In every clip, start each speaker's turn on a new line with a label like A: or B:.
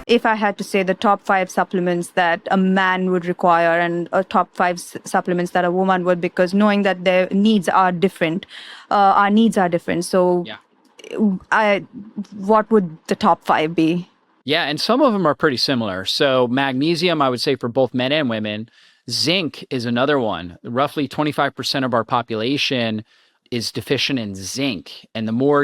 A: If I had to say the top 5 supplements that a man would require and a top 5 supplements that a woman would, because knowing that their needs are different, our needs are different. So
B: Yeah.
A: I, what would the top 5 be?
B: Yeah, and some of them are pretty similar. So magnesium, I would say for both men and women. Zinc is another one. Roughly 25% of our population is deficient in zinc, and the more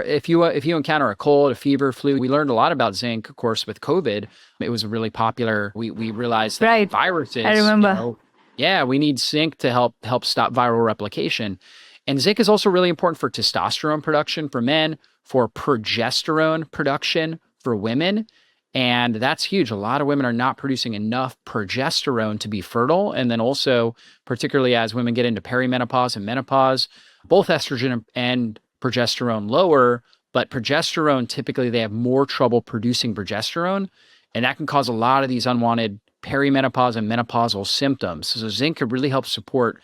B: if you encounter a cold, a fever, flu, we learned a lot about zinc, of course, with COVID. It was really popular. We realized that
A: Right. I
B: viruses,
A: remember.
B: yeah, we need zinc to help stop viral replication. And zinc is also really important for testosterone production for men, for progesterone production for women. And that's huge. A lot of women are not producing enough progesterone to be fertile. And then also, particularly as women get into perimenopause and menopause, both estrogen and progesterone lower, but progesterone, typically they have more trouble producing progesterone. And that can cause a lot of these unwanted perimenopause and menopausal symptoms. So zinc could really help support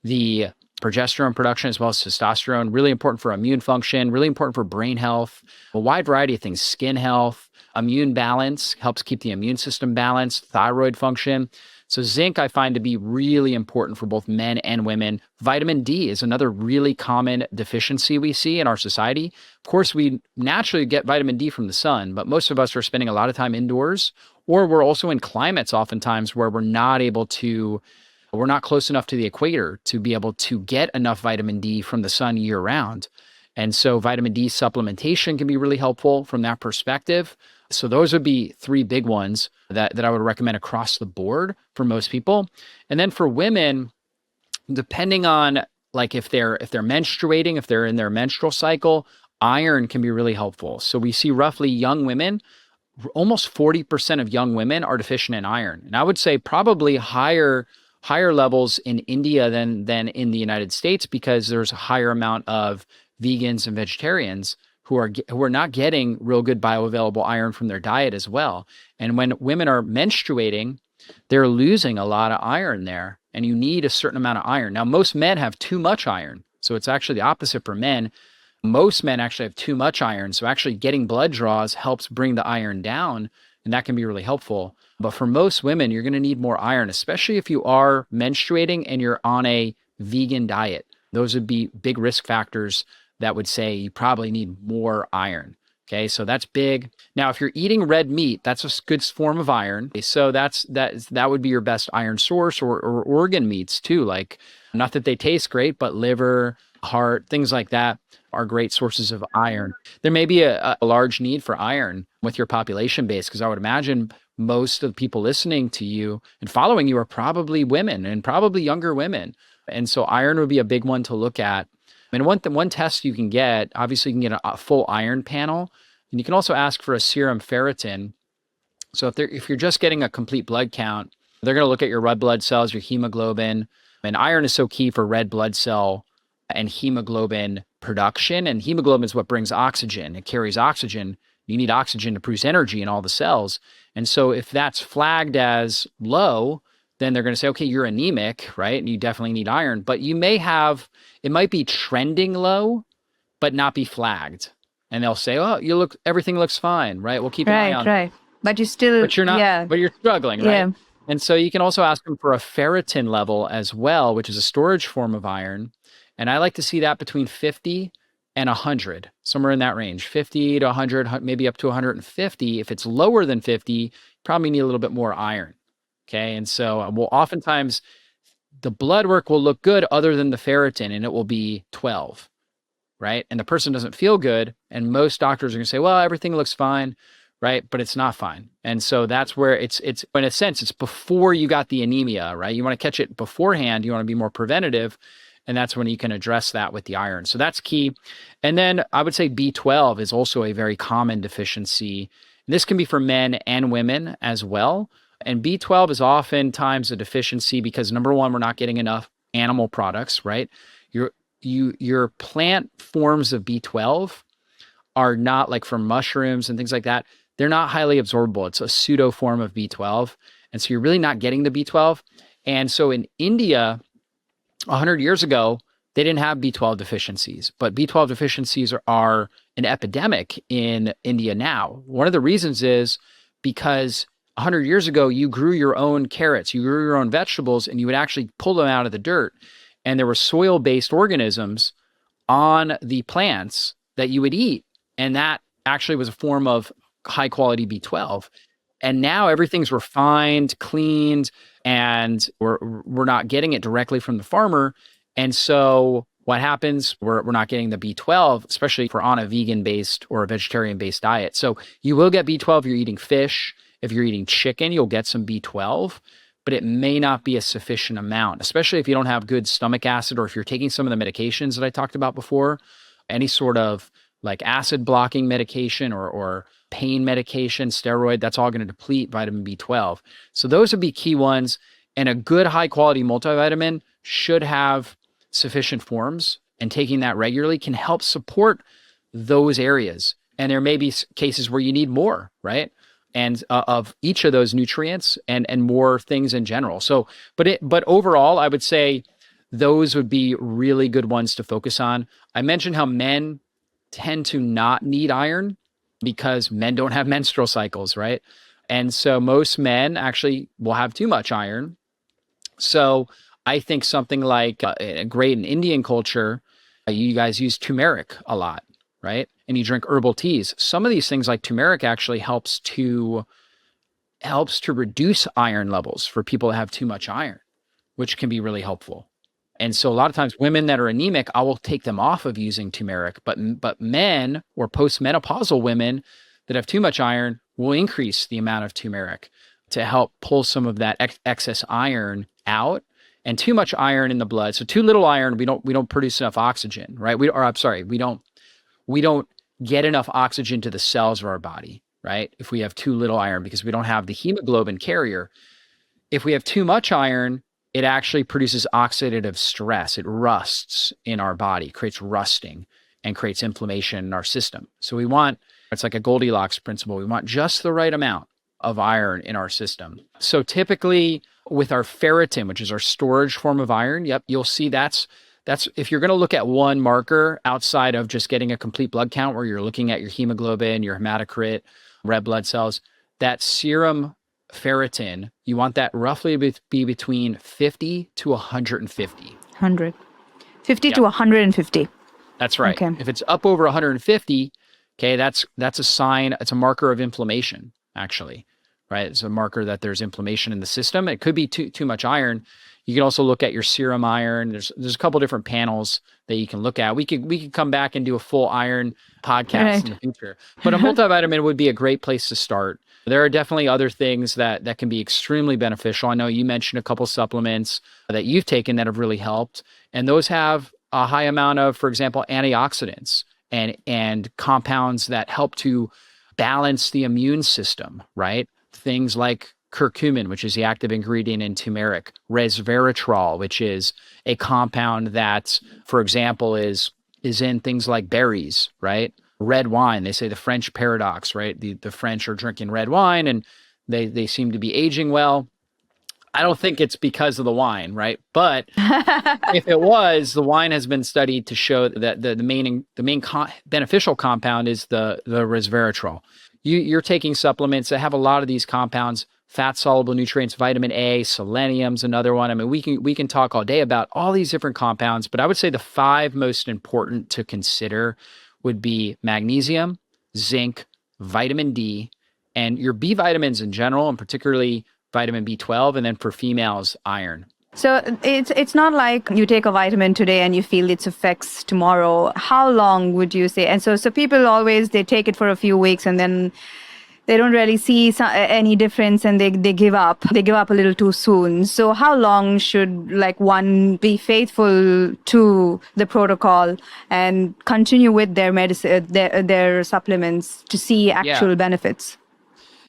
B: the progesterone production as well as testosterone. Really important for immune function, really important for brain health, a wide variety of things, skin health, immune balance, helps keep the immune system balanced, thyroid function. So zinc I find to be really important for both men and women. Vitamin D is another really common deficiency we see in our society. Of course, we naturally get vitamin D from the sun, but most of us are spending a lot of time indoors, or we're also in climates oftentimes where we're not close enough to the equator to be able to get enough vitamin D from the sun year round. And so vitamin D supplementation can be really helpful from that perspective. So those would be 3 big ones that I would recommend across the board for most people. And then for women, depending on like if they're menstruating, if they're in their menstrual cycle, iron can be really helpful. So we see roughly young women, almost 40% of young women are deficient in iron. And I would say probably higher levels in India than in the United States, because there's a higher amount of vegans and vegetarians who are not getting real good bioavailable iron from their diet as well. And when women are menstruating, they're losing a lot of iron there, and you need a certain amount of iron. Now, most men have too much iron, so it's actually the opposite for men. Most men actually have too much iron, so actually getting blood draws helps bring the iron down, and that can be really helpful. But for most women, you're going to need more iron, especially if you are menstruating and you're on a vegan diet. Those would be big risk factors that would say you probably need more iron. Okay, so that's big. Now, if you're eating red meat, that's a good form of iron. So that would be your best iron source, or organ meats too. Like, not that they taste great, but liver, heart, things like that are great sources of iron. There may be a large need for iron with your population base, because I would imagine most of the people listening to you and following you are probably women, and probably younger women. And so iron would be a big one to look at. And one test you can get, obviously you can get a full iron panel, and you can also ask for a serum ferritin. So if you're just getting a complete blood count, they're going to look at your red blood cells, your hemoglobin, and iron is so key for red blood cell and hemoglobin production. And hemoglobin is what brings oxygen. It carries oxygen. You need oxygen to produce energy in all the cells. And so if that's flagged as low, then they're going to say, okay, you're anemic, right? And you definitely need iron, but it might be trending low, but not be flagged. And they'll say, oh, everything looks fine, right? We'll keep an eye on it.
A: Right. But you still,
B: But you're not,
A: yeah,
B: but you're struggling, right?
A: yeah.
B: And so you can also ask them for a ferritin level as well, which is a storage form of iron. And I like to see that between 50 and 100, somewhere in that range, 50 to 100, maybe up to 150. If it's lower than 50, you probably need a little bit more iron. Okay. And so oftentimes the blood work will look good other than the ferritin, and it will be 12, right? And the person doesn't feel good. And most doctors are going to say, well, everything looks fine, right? But it's not fine. And so that's where it's in a sense, it's before you got the anemia, right? You want to catch it beforehand. You want to be more preventative. And that's when you can address that with the iron. So that's key. And then I would say B12 is also a very common deficiency. This can be for men and women as well. And B12 is oftentimes a deficiency because, number one, we're not getting enough animal products, right? Your plant forms of B12 are not, like from mushrooms and things like that, they're not highly absorbable. It's a pseudo form of B12. And so you're really not getting the B12. And so in India, 100 years ago, they didn't have B12 deficiencies, but B12 deficiencies are an epidemic in India now. One of the reasons is because 100 years ago, you grew your own carrots, you grew your own vegetables, and you would actually pull them out of the dirt. And there were soil-based organisms on the plants that you would eat. And that actually was a form of high quality B12. And now everything's refined, cleaned, and we're not getting it directly from the farmer. And so what happens, we're not getting the B12, especially if we're on a vegan-based or a vegetarian-based diet. So you will get B12 if you're eating fish. If you're eating chicken, you'll get some B12, but it may not be a sufficient amount, especially if you don't have good stomach acid, or if you're taking some of the medications that I talked about before, any sort of like acid blocking medication or pain medication, steroid, that's all going to deplete vitamin B12. So those would be key ones. And a good high quality multivitamin should have sufficient forms, and taking that regularly can help support those areas. And there may be cases where you need more, right? And of each of those nutrients and more things in general. So, but overall, I would say those would be really good ones to focus on. I mentioned how men tend to not need iron because men don't have menstrual cycles, right? And so most men actually will have too much iron. So I think something like great in Indian culture, you guys use turmeric a lot, right? And you drink herbal teas. Some of these things like turmeric actually helps to reduce iron levels for people that have too much iron, which can be really helpful. And so a lot of times women that are anemic, I will take them off of using turmeric, but men or postmenopausal women that have too much iron will increase the amount of turmeric to help pull some of that excess iron out. And too much iron in the blood, so too little iron, we don't produce enough oxygen, right? We don't get enough oxygen to the cells of our body, right? If we have too little iron, because we don't have the hemoglobin carrier. If we have too much iron, it actually produces oxidative stress. It rusts in our body, creates rusting, and creates inflammation in our system. So it's like a Goldilocks principle. We want just the right amount of iron in our system. So typically with our ferritin, which is our storage form of iron, yep, you'll see that's if you're going to look at one marker outside of just getting a complete blood count where you're looking at your hemoglobin, your hematocrit, red blood cells, that serum ferritin, you want that roughly to be between 50 to 150.
A: 100. 50
B: Yep.
A: to 150.
B: That's right.
A: Okay.
B: If it's up over 150, okay, that's a sign, it's a marker of inflammation, actually, right? It's a marker that there's inflammation in the system. It could be too much iron. You can also look at your serum iron. There's a couple different panels that you can look at. We could come back and do a full iron podcast in the future. But a multivitamin would be a great place to start. There are definitely other things that can be extremely beneficial. I know you mentioned a couple supplements that you've taken that have really helped, and those have a high amount of, for example, antioxidants and compounds that help to balance the immune system, right? Things like curcumin, which is the active ingredient in turmeric, resveratrol, which is a compound that, for example, is in things like berries, right? Red wine, they say the French paradox, right? The French are drinking red wine and they seem to be aging well. I don't think it's because of the wine, right? But if it was, the wine has been studied to show that the main beneficial compound is the resveratrol. You're taking supplements that have a lot of these compounds, fat-soluble nutrients, vitamin A, selenium's another one. I mean, we can talk all day about all these different compounds, but I would say the 5 most important to consider would be magnesium, zinc, vitamin D, and your B vitamins in general, and particularly vitamin B12, and then for females, iron.
A: So it's not like you take a vitamin today and you feel its effects tomorrow. How long would you say? And so people always, they take it for a few weeks and then they don't really see any difference and they give up. They give up a little too soon. So how long should one be faithful to the protocol and continue with their medicine, their supplements to see actual benefits?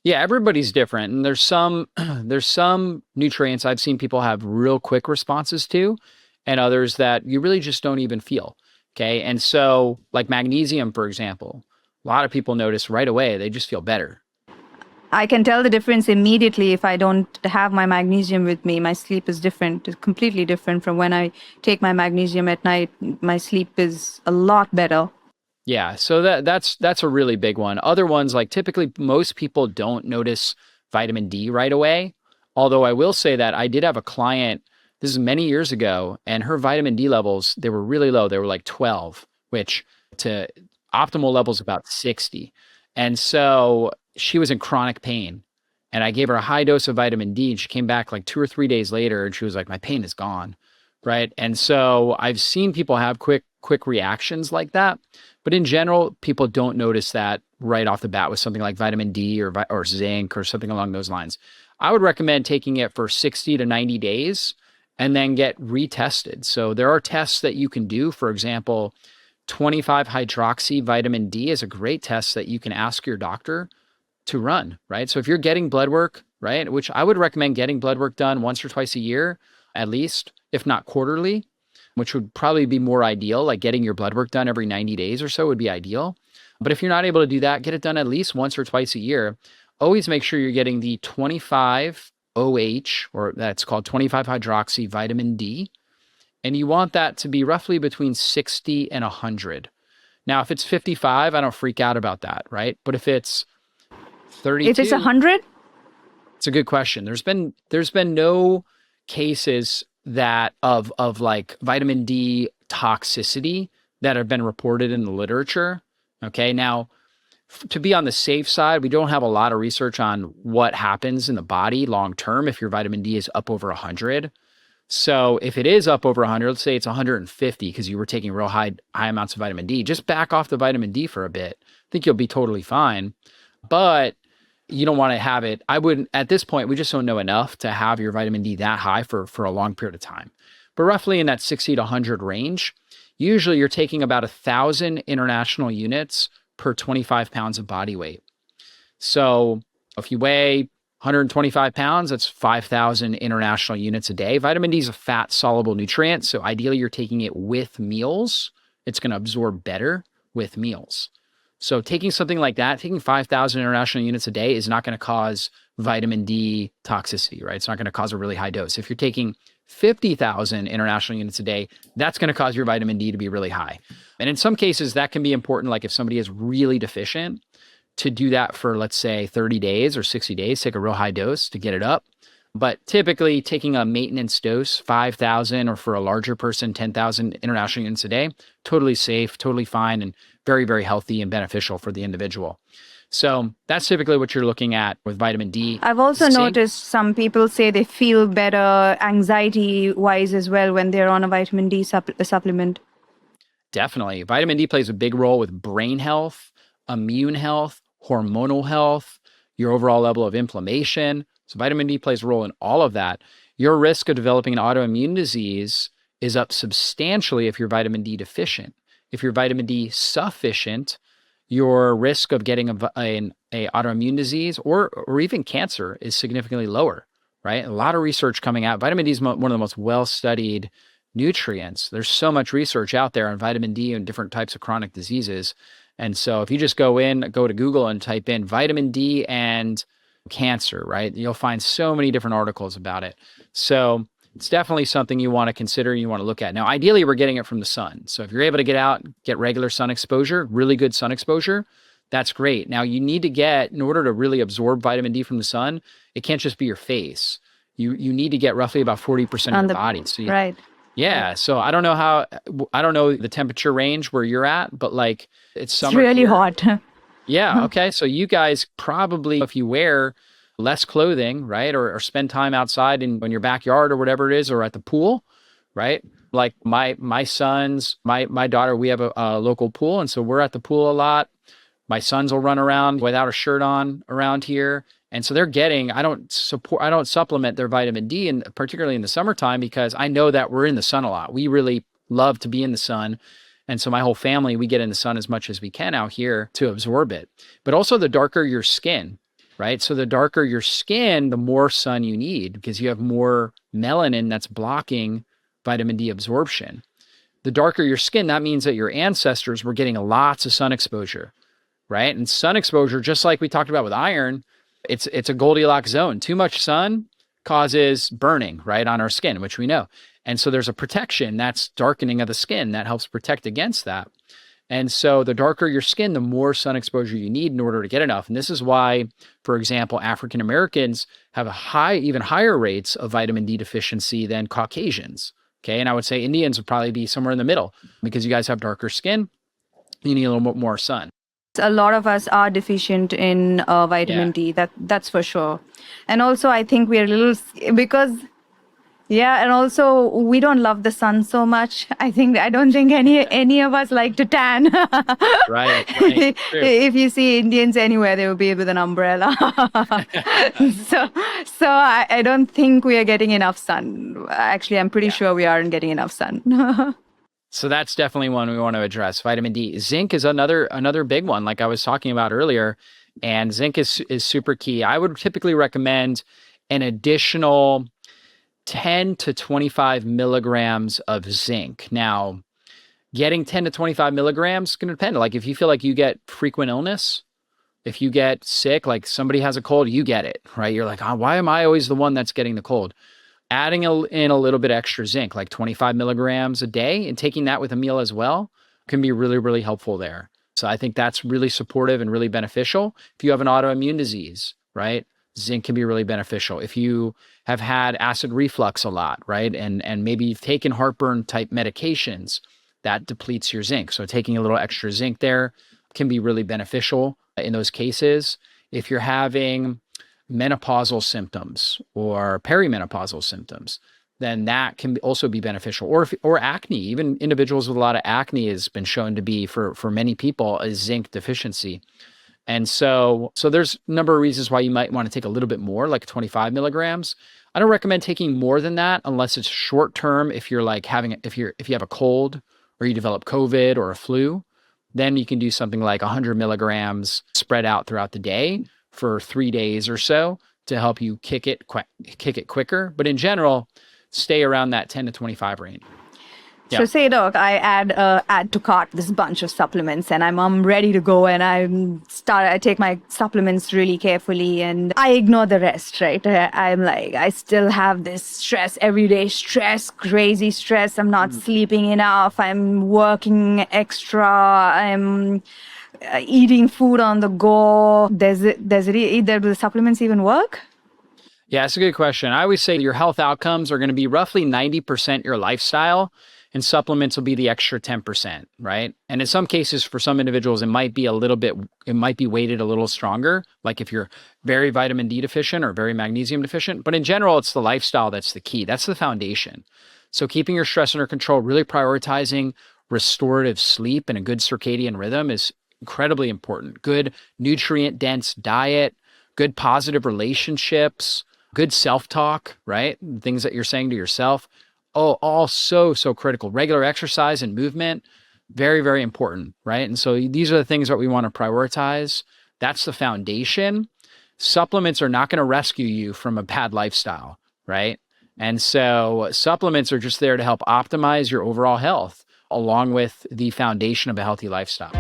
B: Yeah, everybody's different. And there's some nutrients I've seen people have real quick responses to, and others that you really just don't even feel. Okay. And so like magnesium, for example, a lot of people notice right away, they just feel better.
A: I can tell the difference immediately if I don't have my magnesium with me. My sleep is different. It's completely different from when I take my magnesium at night. My sleep is a lot better.
B: Yeah, so that's a really big one. Other ones, like typically most people don't notice vitamin D right away. Although I will say that I did have a client, this is many years ago, and her vitamin D levels, they were really low. They were like 12, which to optimal levels about 60. And so she was in chronic pain. And I gave her a high dose of vitamin D, and she came back like 2 or 3 days later and she was like, my pain is gone. Right. And so I've seen people have quick reactions like that. But in general, people don't notice that right off the bat with something like vitamin D or zinc or something along those lines. I would recommend taking it for 60 to 90 days and then get retested. So there are tests that you can do. For example, 25 hydroxy vitamin D is a great test that you can ask your doctor to run, right? So if you're getting blood work, right, which I would recommend getting blood work done once or twice a year, at least, if not quarterly, which would probably be more ideal. Like getting your blood work done every 90 days or so would be ideal. But if you're not able to do that, get it done at least once or twice a year. Always make sure you're getting the 25 OH, or that's called 25 hydroxy vitamin D. And you want that to be roughly between 60 and 100. Now, if it's 55, I don't freak out about that, right? But if it's 32,
A: If it's 100,
B: it's a good question. There's been no cases that of like vitamin D toxicity that have been reported in the literature. Okay. Now, to be on the safe side, we don't have a lot of research on what happens in the body long term if your vitamin D is up over 100. So if it is up over 100, let's say it's 150 because you were taking real high amounts of vitamin D, just back off the vitamin D for a bit. I think you'll be totally fine. But you don't want to have it. I wouldn't, at this point, we just don't know enough to have your vitamin D that high for a long period of time. But roughly in that 60 to 100 range, usually you're taking about 1,000 international units per 25 pounds of body weight. So if you weigh 125 pounds, that's 5,000 international units a day. Vitamin D is a fat soluble nutrient. So ideally you're taking it with meals. It's going to absorb better with meals. So taking something like that, taking 5,000 international units a day is not going to cause vitamin D toxicity, right? It's not going to cause a really high dose. If you're taking 50,000 international units a day, that's going to cause your vitamin D to be really high. And in some cases, that can be important. Like if somebody is really deficient, to do that for, let's say, 30 days or 60 days, take a real high dose to get it up. But typically taking a maintenance dose, 5,000, or for a larger person, 10,000 international units a day, totally safe, totally fine, and very, very healthy and beneficial for the individual. So that's typically what you're looking at with vitamin D.
A: I've also noticed some people say they feel better anxiety-wise as well when they're on a vitamin D supplement.
B: Definitely. Vitamin D plays a big role with brain health, immune health, hormonal health, your overall level of inflammation. So vitamin D plays a role in all of that. Your risk of developing an autoimmune disease is up substantially if you're vitamin D deficient. If you're vitamin D sufficient, your risk of getting a autoimmune disease or even cancer is significantly lower, right? A lot of research coming out. Vitamin D is one of the most well-studied nutrients. There's so much research out there on vitamin D and different types of chronic diseases. And so if you just go to Google and type in vitamin D and cancer, right? You'll find so many different articles about it. So it's definitely something you want to consider, you want to look at. Now, ideally, we're getting it from the sun. So if you're able to get out, get regular sun exposure, really good sun exposure, that's great. Now, you need to get, in order to really absorb vitamin D from the sun, it can't just be your face. You need to get roughly about 40% of your body. So
A: right.
B: Yeah. So I don't know the temperature range where you're at, but like it's summer.
A: It's really hot.
B: Yeah. Okay. So you guys probably, if you wear less clothing, right, or spend time outside in your backyard or whatever it is, or at the pool, right? Like my daughter, we have a local pool, and so we're at the pool a lot. My sons will run around without a shirt on around here. And so they're getting, I don't supplement their vitamin D, and particularly in the summertime, because I know that we're in the sun a lot. We really love to be in the sun. And so my whole family, we get in the sun as much as we can out here to absorb it. But also the darker your skin, right? So the darker your skin, the more sun you need because you have more melanin that's blocking vitamin D absorption. The darker your skin, that means that your ancestors were getting lots of sun exposure, right? And sun exposure, just like we talked about with iron, It's a Goldilocks zone. Too much sun causes burning, right, on our skin, which we know. And so there's a protection, that's darkening of the skin, that helps protect against that. And so the darker your skin, the more sun exposure you need in order to get enough. And this is why, for example, African Americans have even higher rates of vitamin D deficiency than Caucasians. Okay. And I would say Indians would probably be somewhere in the middle because you guys have darker skin. You need a little bit more sun.
A: A lot of us are deficient in vitamin D. That's for sure. And also, I think we're a little because. Yeah, and also we don't love the sun so much. I don't think any of us like to tan.
B: Right.
A: If you see Indians anywhere, they will be with an umbrella. so I don't think we are getting enough sun. Actually, I'm pretty sure we aren't getting enough sun.
B: So that's definitely one we want to address. Vitamin D. Zinc is another big one, like I was talking about earlier, and zinc is super key. I would typically recommend an additional 10 to 25 milligrams of zinc. Now, getting 10 to 25 milligrams is going to depend. Like if you feel like you get frequent illness, if you get sick, like somebody has a cold, you get it, right? You're like, oh, why am I always the one that's getting the cold? Adding in a little bit extra zinc, like 25 milligrams a day, and taking that with a meal as well can be really, really helpful there. So I think that's really supportive and really beneficial. If you have an autoimmune disease, right? Zinc can be really beneficial. If you have had acid reflux a lot, right? And maybe you've taken heartburn type medications, that depletes your zinc. So taking a little extra zinc there can be really beneficial in those cases. If you're having menopausal symptoms or perimenopausal symptoms, then that can also be beneficial. Or acne, even individuals with a lot of acne has been shown to be for many people a zinc deficiency. And so there's a number of reasons why you might want to take a little bit more, like 25 milligrams. I don't recommend taking more than that unless it's short term. If you're like if you have a cold or you develop COVID or a flu, then you can do something like 100 milligrams spread out throughout the day for 3 days or so to help you kick it quicker. But in general, stay around that 10 to 25 range. Yeah.
A: So say, doc, I add to cart this bunch of supplements and I'm ready to go and I take my supplements really carefully and I ignore the rest, right? I'm like, I still have this stress, everyday stress, crazy stress. I'm not sleeping enough. I'm working extra. I'm eating food on the go. Does the supplements even work?
B: Yeah, it's a good question. I always say your health outcomes are going to be roughly 90% your lifestyle, and supplements will be the extra 10%, right? And in some cases, for some individuals, it might be weighted a little stronger, like if you're very vitamin D deficient or very magnesium deficient. But in general, it's the lifestyle that's the key. That's the foundation. So keeping your stress under control, really prioritizing restorative sleep and a good circadian rhythm is incredibly important. Good nutrient-dense diet, good positive relationships, good self-talk, right? Things that you're saying to yourself. Oh, all so critical. Regular exercise and movement, very, very important, right? And so these are the things that we want to prioritize. That's the foundation. Supplements are not going to rescue you from a bad lifestyle, right? And so supplements are just there to help optimize your overall health along with the foundation of a healthy lifestyle.